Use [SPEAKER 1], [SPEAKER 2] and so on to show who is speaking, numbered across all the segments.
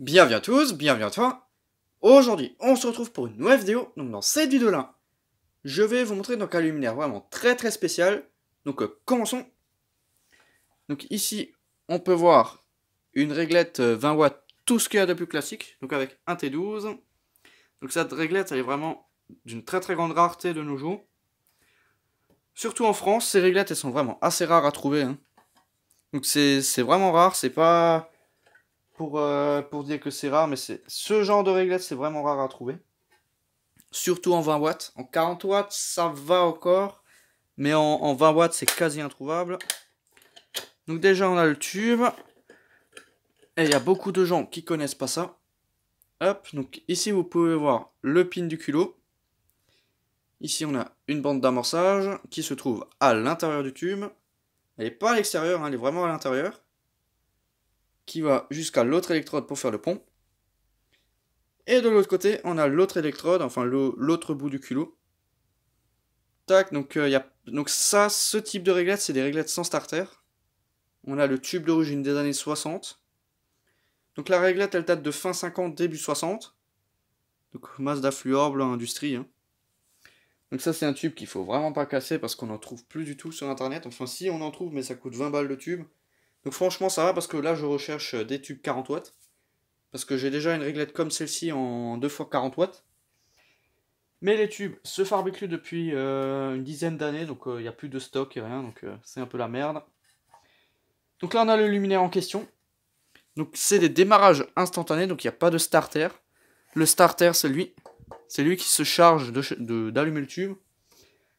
[SPEAKER 1] Bienvenue à tous, bienvenue à toi. Aujourd'hui, on se retrouve pour une nouvelle vidéo. Donc dans cette vidéo-là, je vais vous montrer donc un luminaire vraiment très spécial. Donc commençons. Donc ici, on peut voir une réglette 20 watts, tout ce qu'il y a de plus classique. Donc avec un T12. Donc cette réglette, elle est vraiment d'une très grande rareté de nos jours. Surtout en France, ces réglettes, elles sont vraiment assez rares à trouver. Donc c'est vraiment rare, c'est pas pour dire que c'est rare, mais ce genre de réglette, c'est vraiment rare à trouver. Surtout en 20 watts. En 40 watts, ça va encore. Mais en 20 watts, c'est quasi introuvable. Donc déjà, on a le tube. Et il y a beaucoup de gens qui connaissent pas ça. Hop, donc ici, vous pouvez voir le pin du culot. Ici, on a une bande d'amorçage qui se trouve à l'intérieur du tube. Elle n'est pas à l'extérieur, elle est vraiment à l'intérieur. Qui va jusqu'à l'autre électrode pour faire le pont. Et de l'autre côté, on a l'autre électrode, enfin l'autre bout du culot. Tac, donc donc ça, ce type de réglette, c'est des réglettes sans starter. On a le tube d'origine des années 60. Donc la réglette, elle date de fin 50, début 60. Donc Mazda Fluor, blanc industrie. Donc ça, c'est un tube qu'il faut vraiment pas casser parce qu'on n'en trouve plus du tout sur internet. Enfin si, on en trouve, mais ça coûte 20 balles le tube. Donc franchement, ça va parce que là, je recherche des tubes 40 watts. Parce que j'ai déjà une réglette comme celle-ci en 2x 40 watts. Mais les tubes se fabriquent depuis une dizaine d'années, donc il n'y a plus de stock et rien, donc c'est un peu la merde. Donc là on a le luminaire en question. Donc c'est des démarrages instantanés, donc il n'y a pas de starter. Le starter c'est lui qui se charge d'allumer le tube.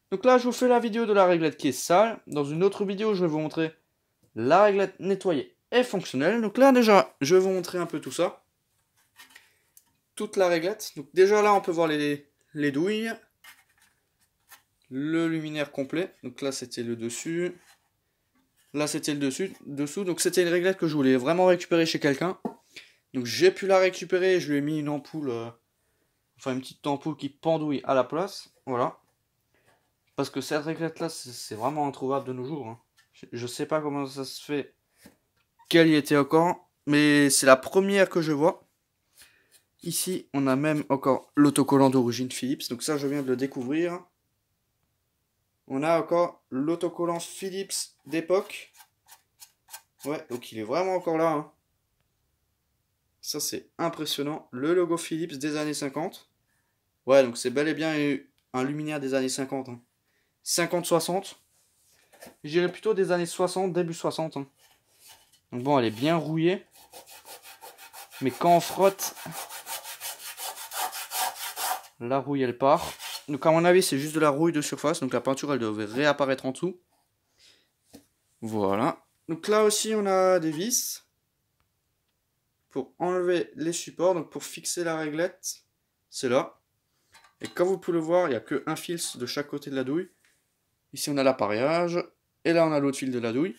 [SPEAKER 1] Donc là je vous fais la vidéo de la réglette qui est sale. Dans une autre vidéo je vais vous montrer la réglette nettoyée et fonctionnelle. Donc là déjà je vais vous montrer un peu tout ça. Toute la réglette. Donc déjà là on peut voir les douilles. Le luminaire complet. Donc là c'était le dessus. Là c'était le dessous. Donc c'était une réglette que je voulais vraiment récupérer chez quelqu'un. Donc j'ai pu la récupérer. Je lui ai mis une ampoule. Enfin une petite ampoule qui pendouille à la place. Voilà. Parce que cette réglette là c'est vraiment introuvable de nos jours. Je sais pas comment ça se fait qu'elle y était encore. Mais c'est la première que je vois. Ici on a même encore l'autocollant d'origine Philips. Donc ça je viens de le découvrir. On a encore l'autocollant Philips d'époque. Ouais, donc il est vraiment encore là. Ça, c'est impressionnant. Le logo Philips des années 50. Ouais, donc c'est bel et bien un luminaire des années 50. 50-60. Je dirais plutôt des années 60, début 60. Donc bon, elle est bien rouillée. Mais quand on frotte, la rouille, elle part. Donc à mon avis, c'est juste de la rouille de surface. Donc la peinture, elle devrait réapparaître en dessous. Voilà. Donc là aussi, on a des vis pour enlever les supports. Donc pour fixer la réglette, c'est là. Et comme vous pouvez le voir, il n'y a qu'un fil de chaque côté de la douille. Ici, on a l'appareillage. Et là, on a l'autre fil de la douille.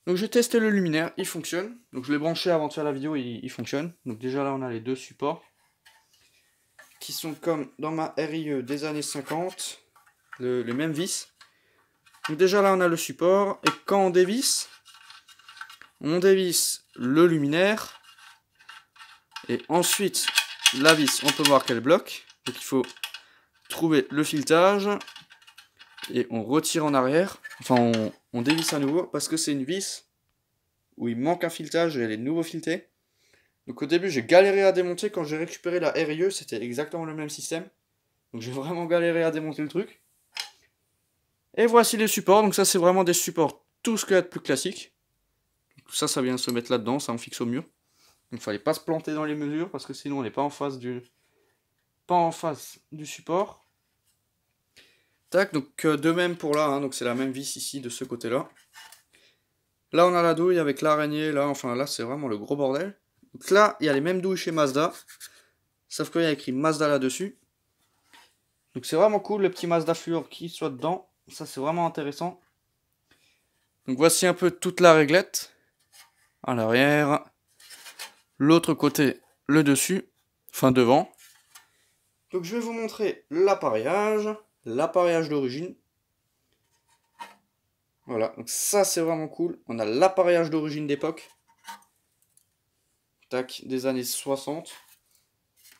[SPEAKER 1] Donc j'ai testé le luminaire, il fonctionne. Donc je l'ai branché avant de faire la vidéo, il fonctionne. Donc déjà là, on a les deux supports. Qui sont comme dans ma RIE des années 50. Les mêmes vis. Donc déjà là, on a le support. Et quand on dévisse le luminaire. Et ensuite, la vis, on peut voir qu'elle bloque. Donc il faut trouver le filetage. Et on retire en arrière. Enfin, on dévisse à nouveau. Parce que c'est une vis où il manque un filetage et elle est de nouveau filetée. Donc au début, j'ai galéré à démonter. Quand j'ai récupéré la RIE, c'était exactement le même système. Donc j'ai vraiment galéré à démonter le truc. Et voici les supports. Donc ça, c'est vraiment des supports tout ce qu'il y a de plus classique. Donc ça vient se mettre là-dedans. Ça, on fixe au mur. Donc il fallait pas se planter dans les mesures parce que sinon on n'est pas en face du support. Tac, donc de même pour là, donc c'est la même vis ici de ce côté-là. Là on a la douille avec l'araignée, là, enfin là c'est vraiment le gros bordel. Donc là, il y a les mêmes douilles chez Mazda. Sauf qu'il y a écrit Mazda là-dessus. Donc c'est vraiment cool, le petit Mazda Fluor qui soit dedans. Ça c'est vraiment intéressant. Donc voici un peu toute la réglette. À l'arrière. L'autre côté, le dessus. Enfin devant. Donc je vais vous montrer l'appareillage. L'appareillage d'origine. Voilà, donc ça c'est vraiment cool. On a l'appareillage d'origine d'époque. tac, des années 60.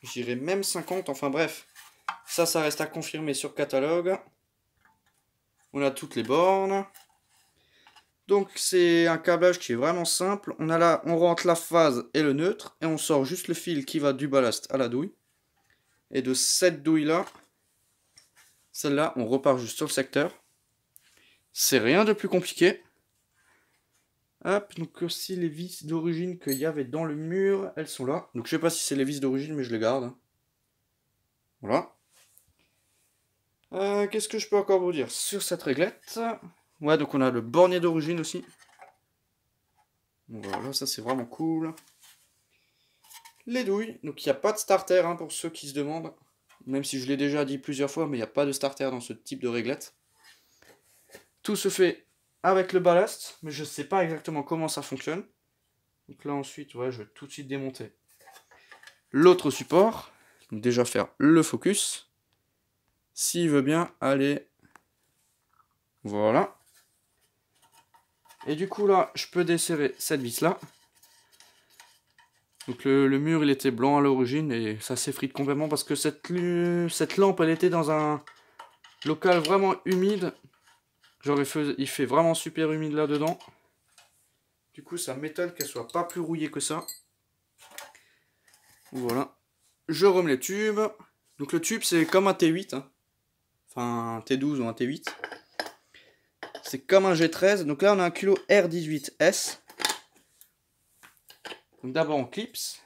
[SPEAKER 1] Je dirais même 50, enfin bref. Ça reste à confirmer sur catalogue. On a toutes les bornes. Donc c'est un câblage qui est vraiment simple. On rentre la phase et le neutre. Et on sort juste le fil qui va du ballast à la douille. Et de cette douille là, celle-là, on repart juste sur le secteur. C'est rien de plus compliqué. Hop, donc aussi les vis d'origine qu'il y avait dans le mur, elles sont là. Donc je sais pas si c'est les vis d'origine, mais je les garde. Voilà. Qu'est-ce que je peux encore vous dire sur cette réglette? Ouais, donc on a le bornier d'origine aussi. Voilà, ça c'est vraiment cool. Les douilles, donc il n'y a pas de starter hein, pour ceux qui se demandent. Même si je l'ai déjà dit plusieurs fois, mais il n'y a pas de starter dans ce type de réglette. Tout se fait avec le ballast, mais je ne sais pas exactement comment ça fonctionne. Donc là ensuite, ouais, je vais tout de suite démonter l'autre support. Donc déjà faire le focus. S'il veut bien, allez. Voilà. Et du coup là, je peux desserrer cette vis là. Donc le mur il était blanc à l'origine et ça s'effrite complètement parce que cette lampe elle était dans un local vraiment humide. Genre il fait vraiment super humide là dedans. Du coup ça m'étonne qu'elle soit pas plus rouillée que ça. Voilà. Je remets les tubes. Donc le tube c'est comme un T8. Hein. Enfin un T12 ou un T8. C'est comme un G13. Donc là on a un culot R18S. Donc d'abord on clipse.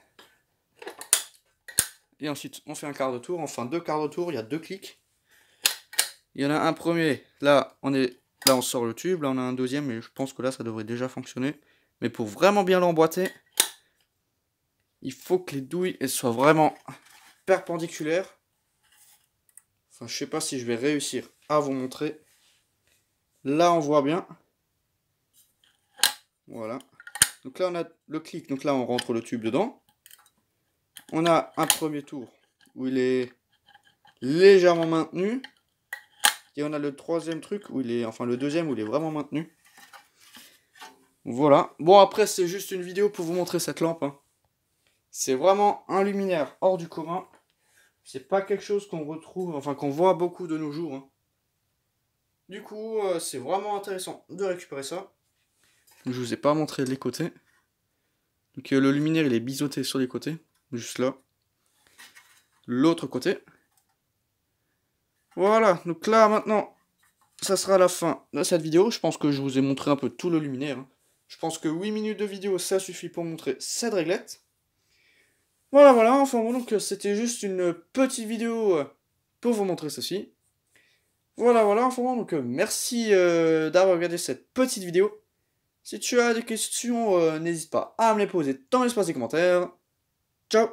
[SPEAKER 1] Et ensuite on fait un quart de tour. Enfin 2 quarts de tour, il y a 2 clics. Il y en a un premier, là on sort le tube, là on a un deuxième, mais je pense que là ça devrait déjà fonctionner. Mais pour vraiment bien l'emboîter, il faut que les douilles elles soient vraiment perpendiculaires. Enfin je sais pas si je vais réussir à vous montrer. Là on voit bien. Voilà. Donc là on a le clic, donc là on rentre le tube dedans. On a un premier tour où il est légèrement maintenu. Et on a le troisième truc où il est, enfin le deuxième où il est vraiment maintenu. Voilà. Bon après c'est juste une vidéo pour vous montrer cette lampe. Hein. C'est vraiment un luminaire hors du commun. C'est pas quelque chose qu'on retrouve, enfin qu'on voit beaucoup de nos jours. Hein. Du coup c'est vraiment intéressant de récupérer ça. Je vous ai pas montré les côtés. Donc le luminaire il est biseauté sur les côtés. Juste là. L'autre côté. Voilà, donc là maintenant, ça sera la fin de cette vidéo. Je pense que je vous ai montré un peu tout le luminaire. Hein. Je pense que 8 minutes de vidéo, ça suffit pour montrer cette réglette. Voilà, enfin bon, donc c'était juste une petite vidéo pour vous montrer ceci. Voilà, enfin bon, donc merci d'avoir regardé cette petite vidéo. Si tu as des questions, n'hésite pas à me les poser dans l'espace des commentaires. Ciao!